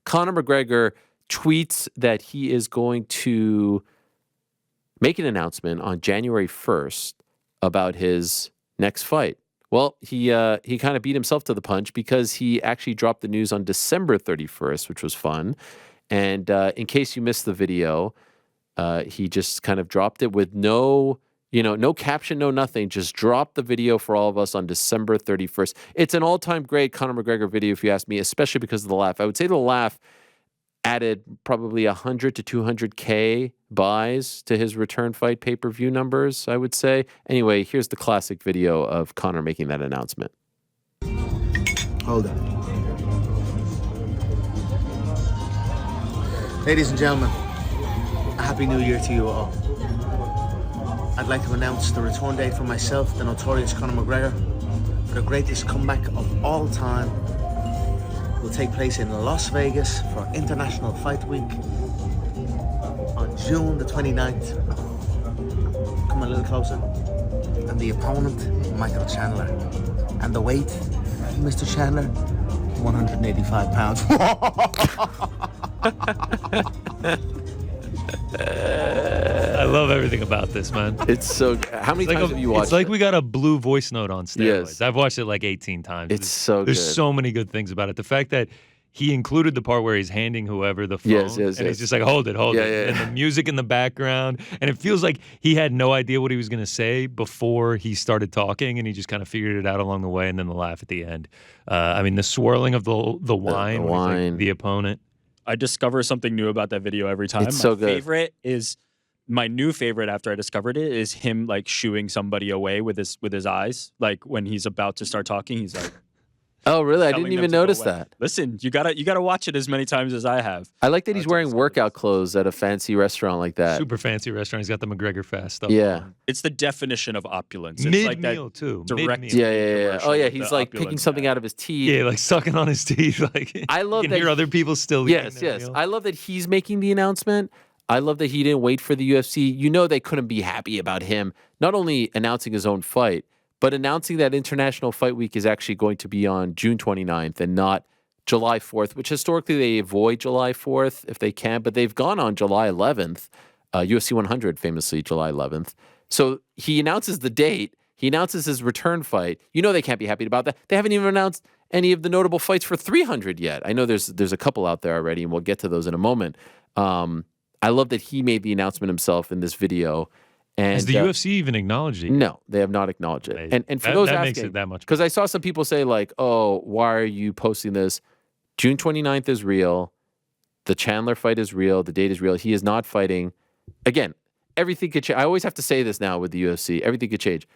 Conor McGregor tweets that he is going to make an announcement on January 1st about his next fight. Well, he kind of beat himself to the punch because he actually dropped the news on December 31st, which was fun. And in case you missed the video, he just kind of dropped it with no caption, no nothing. Just dropped the video for all of us on December 31st. It's an all-time great Conor McGregor video, if you ask me, especially because of the laugh. I would say the laugh added probably 100 to 200K buys to his return fight pay-per-view numbers, I would say. Anyway, here's the classic video of Conor making that announcement. Hold on. Ladies and gentlemen, a happy new year to you all. I'd like to announce the return date for myself, the notorious Conor McGregor, for the greatest comeback of all time. Will take place in Las Vegas for International Fight Week on June the 29th. Come a little closer. And the opponent, Michael Chandler. And the weight, Mr. Chandler, 185 pounds. I love everything about this, man. It's so. How many times have you watched? It's like we got a blue voice note on steroids. Yes. I've watched it like 18 times. It's so good. There's so many good things about it. The fact that he included the part where he's handing whoever the phone, Yes. and he's just like, hold it. Yeah. And the music in the background, and it feels like he had no idea what he was going to say before he started talking, and he just kind of figured it out along the way, and then the laugh at the end. I mean, the swirling of the wine, the when he's like, wine. the opponent. I discover something new about that video every time. It's so good. My new favorite after I discovered it is him like shooing somebody away with his eyes. Like when he's about to start talking, he's like, Oh, really? I telling didn't them even to go notice away. that. Listen, you gotta watch it as many times as I have. I like that he's That's wearing awesome. workout clothes at a fancy restaurant like that. Super fancy restaurant. He's got the McGregor Fast stuff. Yeah. on. It's the definition of opulence. It's like that Mid-meal, too. direct. Mid-meal. Yeah. Oh, commercial yeah. with He's the like picking opulence something guy. out of his teeth. Yeah, like sucking on his teeth. Like I love you can that hear he- other people still eating Yes. their meal. I love that he's making the announcement. I love that he didn't wait for the UFC. You know they couldn't be happy about him not only announcing his own fight, but announcing that International Fight Week is actually going to be on June 29th and not July 4th, which historically they avoid July 4th if they can, but they've gone on July 11th, UFC 100 famously July 11th. So he announces the date. He announces his return fight. You know they can't be happy about that. They haven't even announced any of the notable fights for 300 yet. I know there's a couple out there already, and we'll get to those in a moment. I love that he made the announcement himself in this video. And Has the UFC even acknowledged it? no, they have not acknowledged it. Amazing. And for That- those that asking, makes it that much because I saw some people say like, "Oh, why are you posting this?" June 29th is real. The Chandler fight is real. The date is real. He is not fighting. Again, everything could change. I always have to say this now with the UFC. Everything could change.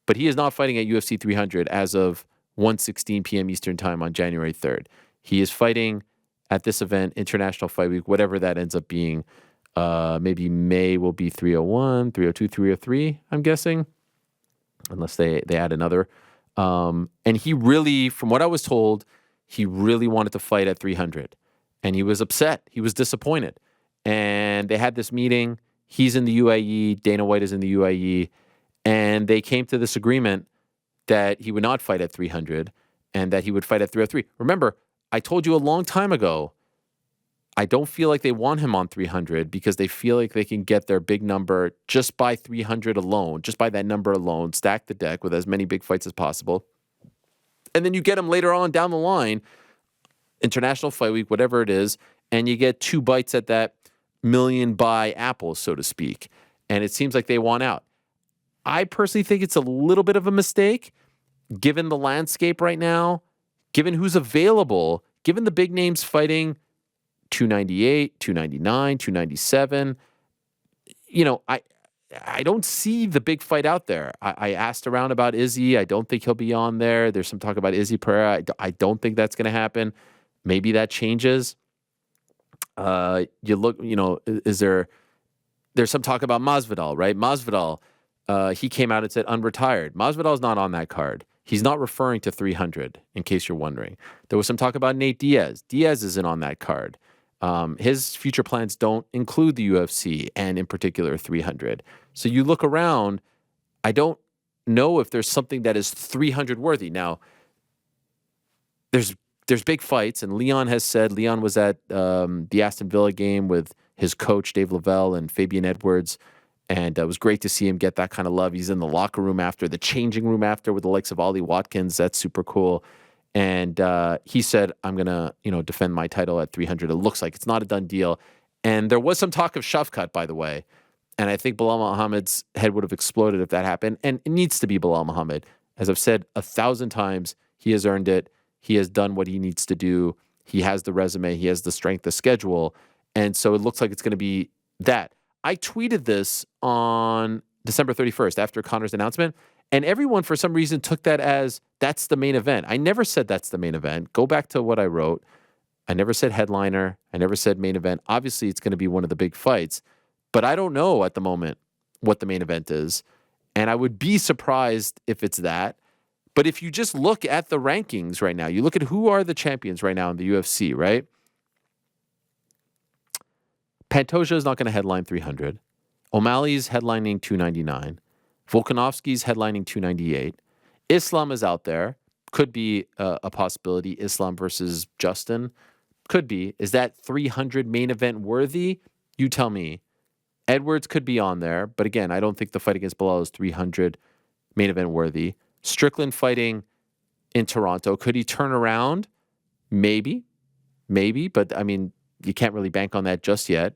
But he is not fighting at UFC 300 as of 1:16 p.m. Eastern Time on January 3rd. He is fighting at this event, International Fight Week, whatever that ends up being. Maybe May will be 301, 302, 303, I'm guessing, unless they add another. And he really, from what I was told, he really wanted to fight at 300. And he was upset. He was disappointed. And they had this meeting. He's in the UAE. Dana White is in the UAE. And they came to this agreement that he would not fight at 300 and that he would fight at 303. Remember, I told you a long time ago, I don't feel like they want him on 300 because they feel like they can get their big number just by 300 alone, just by that number alone, stack the deck with as many big fights as possible. And then you get him later on down the line, International Fight Week, whatever it is, and you get 2 bites at that million buy apple, so to speak. And it seems like they want out. I personally think it's a little bit of a mistake, given the landscape right now, given who's available, given the big names fighting 298, 299, 297. You know, I don't see the big fight out there. I asked around about Izzy. I don't think he'll be on there. There's some talk about Izzy Pereira. I don't think that's going to happen. Maybe that changes. You look, you know, there's some talk about Masvidal, right? Masvidal, he came out and said unretired. Masvidal's not on that card. He's not referring to 300, in case you're wondering. There was some talk about Nate Diaz. Diaz isn't on that card. His future plans don't include the UFC and in particular 300. So you look around, I don't know if there's something that is 300 worthy. Now, there's there's big fights, and Leon was at the Aston Villa game with his coach Dave Lavelle and Fabian Edwards, and it was great to see him get that kind of love. He's in the locker room after, the changing room after, with the likes of Ollie Watkins. That's super cool. And he said, "I'm gonna, defend my title at 300." It looks like it's not a done deal, and there was some talk of Shavkat, by the way. And I think Bilal Muhammad's head would have exploded if that happened. And it needs to be Bilal Muhammad. As I've said 1,000 times, he has earned it. He has done what he needs to do. He has the resume. He has the strength, the schedule. And so it looks like it's going to be that. I tweeted this on December 31st after Conor's announcement, and everyone, for some reason, took that as that's the main event. I never said that's the main event. Go back to what I wrote. I never said headliner. I never said main event. Obviously, it's going to be one of the big fights, but I don't know at the moment what the main event is, and I would be surprised if it's that. But if you just look at the rankings right now, you look at who are the champions right now in the UFC, right? Pantoja is not going to headline 300. O'Malley's headlining 299. Volkanovski's headlining 298. Islam is out there. Could be a possibility. Islam versus Justin. Could be. Is that 300 main event worthy? You tell me. Edwards could be on there. But again, I don't think the fight against Bilal is 300 main event worthy. Strickland fighting in Toronto. Could he turn around? Maybe. But I mean, you can't really bank on that just yet.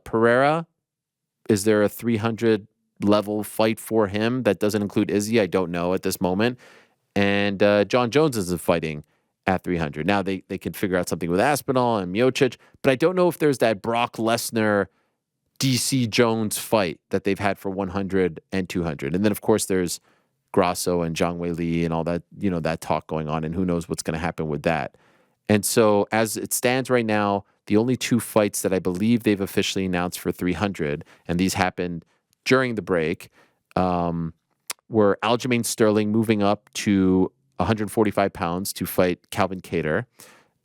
Pereira, is there a 300 level fight for him that doesn't include Izzy? I don't know at this moment. And John Jones is fighting at 300. Now they can figure out something with Aspinall and Miocic, but I don't know if there's that Brock Lesnar DC Jones fight that they've had for 100 and 200. And then of course there's Grasso and Zhang Weili and all that, that talk going on, and who knows what's going to happen with that. And so as it stands right now, the only two fights that I believe they've officially announced for 300, and these happened during the break, were Aljamain Sterling moving up to 145 pounds to fight Calvin Kattar,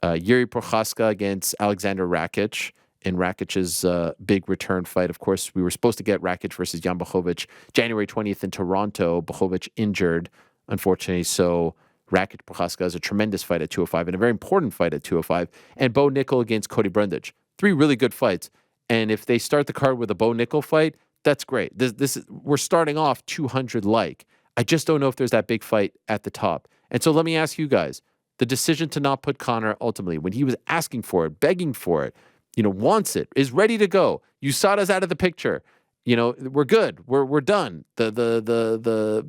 Yuri Prochaska against Alexander Rakic in Rakic's big return fight. Of course, we were supposed to get Rakic versus Jan Blachowicz January 20th in Toronto. Blachowicz injured, unfortunately, so Rakic Prochaska is a tremendous fight at 205 and a very important fight at 205. And Bo Nickel against Cody Brundage. 3 really good fights. And if they start the card with a Bo Nickel fight, that's great. This is, we're starting off 200 like. I just don't know if there's that big fight at the top. And so let me ask you guys, the decision to not put Conor ultimately, when he was asking for it, begging for it, wants it, is ready to go. USADA's out of the picture. We're good. We're done. The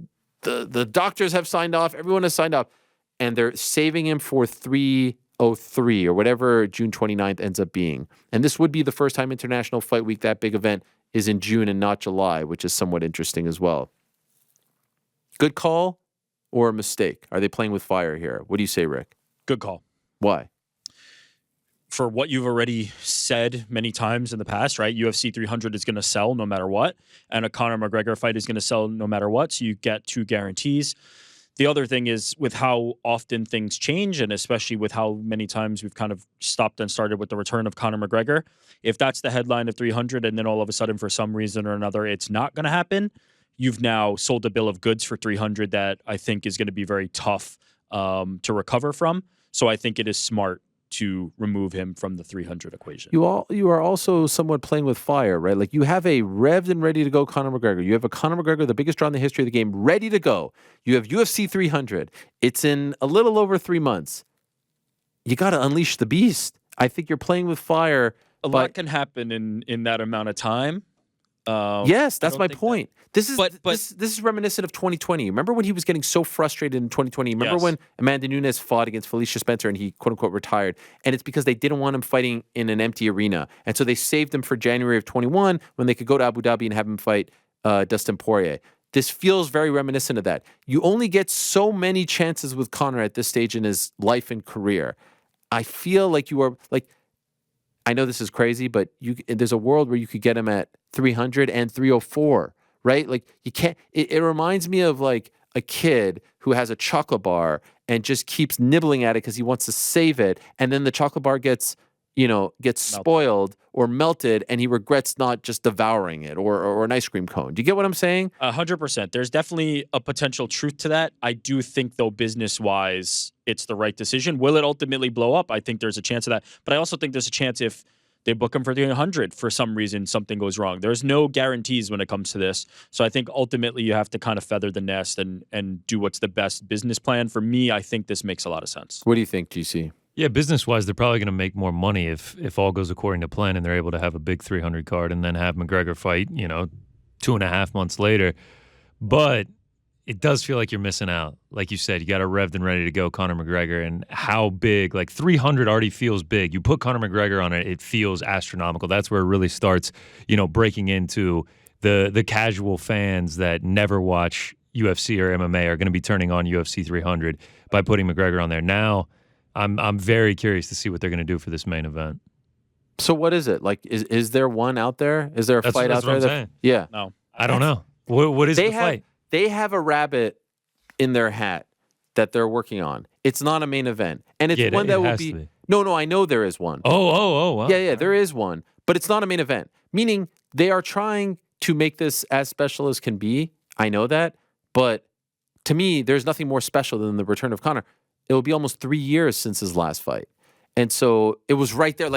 doctors have signed off. Everyone has signed off. And they're saving him for 303 or whatever June 29th ends up being. And this would be the first time International Fight Week, that big event, is in June and not July, which is somewhat interesting as well. Good call or a mistake? Are they playing with fire here? What do you say, Rick? Good call. Why? For what you've already said many times in the past, right? UFC 300 is going to sell no matter what, and a Conor McGregor fight is going to sell no matter what, so you get 2 guarantees. The other thing is with how often things change, and especially with how many times we've kind of stopped and started with the return of Conor McGregor, if that's the headline of 300 and then all of a sudden for some reason or another it's not going to happen, you've now sold a bill of goods for 300 that I think is going to be very tough to recover from. So I think it is smart to remove him from the 300 equation. You are also somewhat playing with fire, right? Like, you have a revved and ready to go Conor McGregor. You have a Conor McGregor, the biggest draw in the history of the game, ready to go. You have UFC 300. It's in a little over 3 months. You got to unleash the beast. I think you're playing with fire. A lot can happen in that amount of time. Yes, that's my point. This is reminiscent of 2020. Remember when he was getting so frustrated in 2020? Remember when Amanda Nunes fought against Felicia Spencer and he quote unquote retired? And it's because they didn't want him fighting in an empty arena, and so they saved him for January of 21 when they could go to Abu Dhabi and have him fight Dustin Poirier. This feels very reminiscent of that. You only get so many chances with Conor at this stage in his life and career. I feel like you are like. I know this is crazy, but there's a world where you could get him at 300 and 304, right? Like, you can't. It reminds me of like a kid who has a chocolate bar and just keeps nibbling at it because he wants to save it, and then the chocolate bar gets gets spoiled or melted and he regrets not just devouring it or an ice cream cone. Do you get what I'm saying? 100%. There's definitely a potential truth to that. I do think, though, business-wise, it's the right decision. Will it ultimately blow up? I think there's a chance of that. But I also think there's a chance if they book him for 300 for some reason, something goes wrong. There's no guarantees when it comes to this. So I think ultimately you have to kind of feather the nest and do what's the best business plan. For me, I think this makes a lot of sense. What do you think, GC? Yeah, business-wise, they're probably going to make more money if all goes according to plan and they're able to have a big 300 card and then have McGregor fight, 2.5 months later. But it does feel like you're missing out. Like you said, you got a revved and ready to go Conor McGregor, and how big, 300 already feels big. You put Conor McGregor on it, it feels astronomical. That's where it really starts, breaking into the casual fans that never watch UFC or MMA are going to be turning on UFC 300 by putting McGregor on there. Now, I'm very curious to see what they're going to do for this main event. So what is it? Is there one out there? Is there a fight out there? That's what I'm saying. Yeah. No. I don't know. What is the fight? They have a rabbit in their hat that they're working on. It's not a main event. And it's one that will be. No, I know there is one. Oh. Wow. Yeah, there is one. But it's not a main event. Meaning they are trying to make this as special as can be. I know that. But to me, there's nothing more special than the return of Conor. It will be almost 3 years since his last fight. And so it was right there.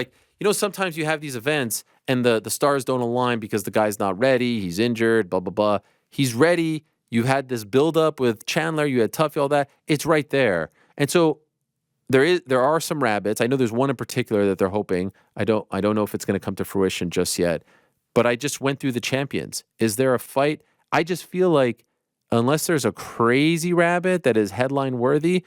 Sometimes you have these events and the stars don't align because the guy's not ready. He's injured, blah, blah, blah. He's ready. You had this buildup with Chandler. You had Tuffy, all that. It's right there. And so there are some rabbits. I know there's one in particular that they're hoping. I don't know if it's going to come to fruition just yet. But I just went through the champions. Is there a fight? I just feel like unless there's a crazy rabbit that is headline worthy,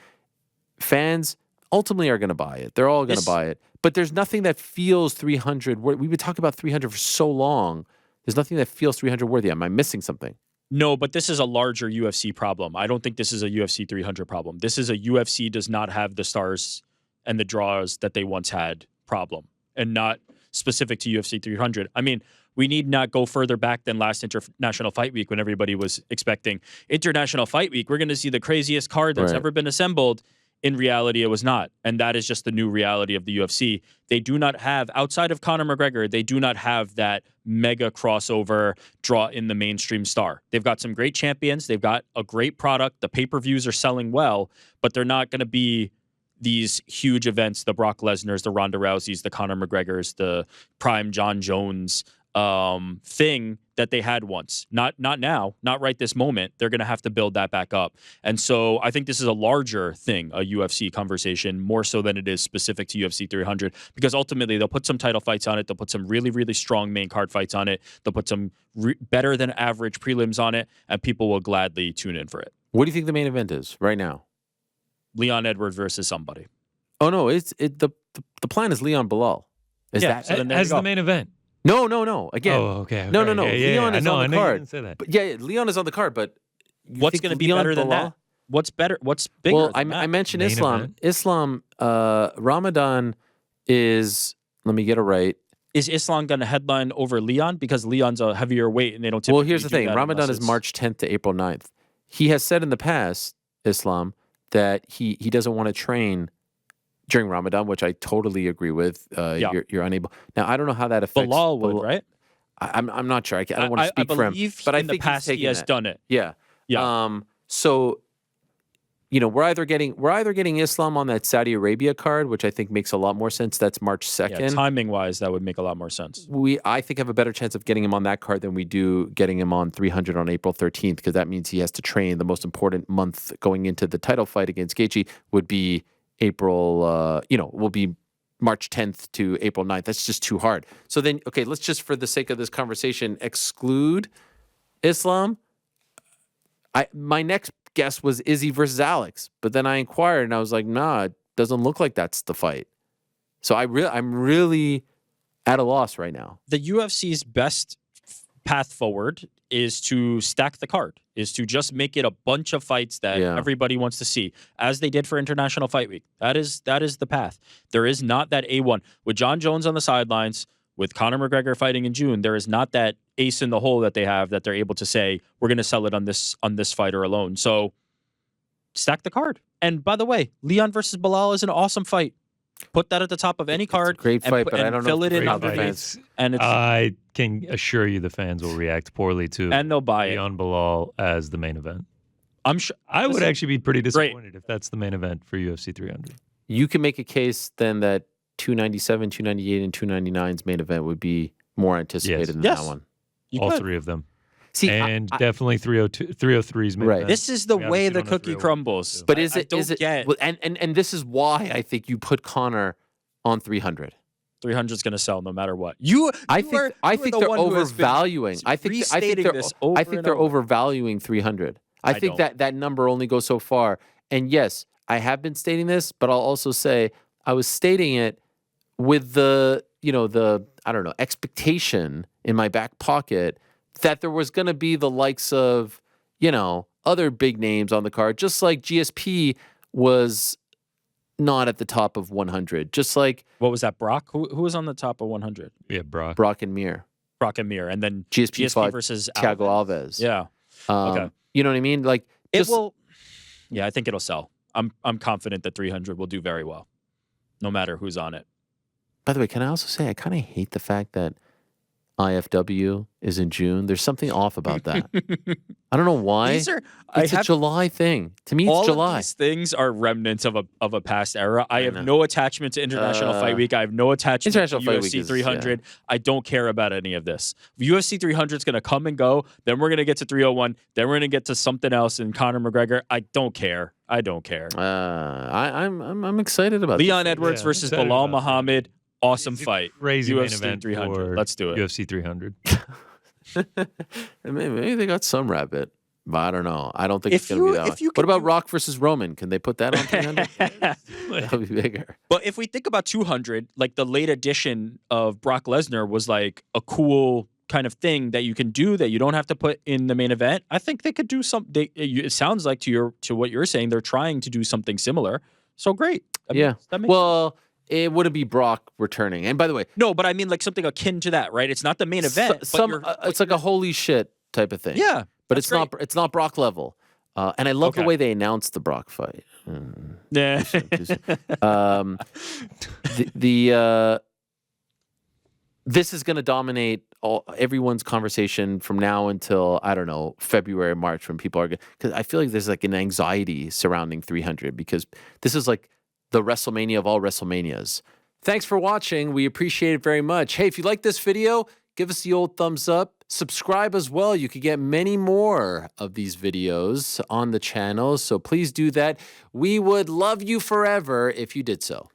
fans ultimately are going to buy it. They're all going to buy it. But there's nothing that feels 300. We would talk about 300 for so long. There's nothing that feels 300 worthy. Am I missing something? No, but this is a larger UFC problem. I don't think this is a UFC 300 problem. This is a UFC does not have the stars and the draws that they once had problem, and not specific to UFC 300. I mean, we need not go further back than last International Fight Week when everybody was expecting International Fight Week. We're going to see the craziest card that's ever been assembled. In reality, it was not. And that is just the new reality of the UFC. They do not have, outside of Conor McGregor, they do not have that mega crossover draw in the mainstream star. They've got some great champions. They've got a great product. The pay-per-views are selling well, but they're not going to be these huge events, the Brock Lesnar's, the Ronda Rousey's, the Conor McGregor's, the prime John Jones thing that they had once. Not now, not right this moment. They're going to have to build that back up. And so I think this is a larger thing, a UFC conversation, more so than it is specific to UFC 300, because ultimately they'll put some title fights on it. They'll put some really, really strong main card fights on it. They'll put some better than average prelims on it, and people will gladly tune in for it. What do you think the main event is right now? Leon Edwards versus somebody. Oh, no, the plan is Leon Bilal. Is that so then there as you go. the main event? No. Again. Oh, okay. No. Yeah, Leon is on the card. You didn't say that. But yeah, Leon is on the card, but What's going to be better than that? What's better? What's bigger? Well, than that? I mentioned Main Islam. event. Islam, Ramadan is, let me get it right. Is Islam going to headline over Leon? Because Leon's a heavier weight and they don't typically Well, here's the do thing. that Ramadan unless is it's- March 10th to April 9th. He has said in the past, Islam, that he doesn't want to train during Ramadan, which I totally agree with. You're unable. Now, I don't know how that affects Bilal would, right? I'm not sure. I don't want to speak for him. But I in think the past he's he has that. done it. Yeah. Yeah. So, we're either getting Islam on that Saudi Arabia card, which I think makes a lot more sense. That's March 2nd. Yeah, timing wise, that would make a lot more sense. I think have a better chance of getting him on that card than we do getting him on 300 on April 13th, because that means he has to train. The most important month going into the title fight against Gaethje would be April, will be March 10th to April 9th. That's just too hard. So then, okay, let's just, for the sake of this conversation, exclude Islam. My next guess was Izzy versus Alex, but then I inquired and I was like, nah, it doesn't look like that's the fight. So I'm really at a loss right now. The UFC's best path forward is to stack the card, is to just make it a bunch of fights that everybody wants to see, as they did for International Fight Week. That is the path. There is not that A1. With John Jones on the sidelines, with Conor McGregor fighting in June, there is not that ace in the hole that they have that they're able to say, we're going to sell it on this fighter alone. So stack the card. And by the way, Leon versus Bilal is an awesome fight. Put that at the top of any card. It's a great and fight, put- but I and don't know fill if it in the Great underneath. fight. And it's I can assure you the fans will react poorly to and they'll buy it. Leon Bilal as the main event. I'm sure. I would actually be pretty Great. disappointed if that's the main event for UFC 300. You can make a case then that 297, 298, and 299's main event would be more anticipated than Yes. that one. You All could. three of them. See, And definitely 302, 303's main Right. event. This is the We way obviously the don't know cookie 301 crumbles. too. but I- is I it? don't Is it? get well, and this is why I think you put Conor on 300. 300 is going to sell no matter what. You I think the they're one who has been overvaluing. I think restating they're this over I think and they're over. overvaluing 300. I think don't. that number only goes so far. And yes, I have been stating this, but I'll also say I was stating it with the I don't know, expectation in my back pocket that there was going to be the likes of, other big names on the card, just like GSP was not at the top of 100, just like What was that, Brock? Who was on the top of 100? Yeah, Brock. Brock and Mir. Brock and Mir. And then GSP GSP fought versus Thiago Alves. Alves. Yeah. Okay. You know what I mean? Like, It just, will. Yeah, I think it'll sell. I'm confident that 300 will do very well, no matter who's on it. by the way, can I also say I kind of hate the fact that IFW is in June. There's something off about that. I don't know why. These are It's a July thing. To me, it's all July. of these things are remnants of a past era. I have know. no attachment to International Fight Week. I have no attachment International to Fight UFC Week is- 300. I don't care about any of this. UFC 300 is going to come and go. Then we're going to get to 301. Then we're going to get to something else in Conor McGregor. I don't care. I don't care. I'm excited about Leon this. Edwards Yeah, versus excited Bilal about that. Muhammad. Awesome It's a fight. Crazy main UFC event 300. for Let's do it. UFC 300. Maybe they got some rabbit, but I don't know. I don't think If it's going to be you- that. if you What could about do- Rock versus Roman? Can they put that on 300? That would be bigger. But if we think about 200, like the late edition of Brock Lesnar was like a cool kind of thing that you can do that you don't have to put in the main event. I think they could do something. It sounds like to what you're saying, they're trying to do something similar. So great. Yeah. That makes Well, it wouldn't be Brock returning. And by the way, no, but I mean like something akin to that, right? It's not the main event. it's like a holy shit type of thing. yeah, but that's it's not Brock level. And I love the Okay. way they announced the Brock fight. yeah. This is going to dominate everyone's conversation from now until, I don't know, February, March, when people are going to, because I feel like there's like an anxiety surrounding 300 because this is like the WrestleMania of all WrestleManias. Thanks for watching. We appreciate it very much. Hey, if you like this video, give us the old thumbs up. Subscribe as well. You could get many more of these videos on the channel. So please do that. We would love you forever if you did so.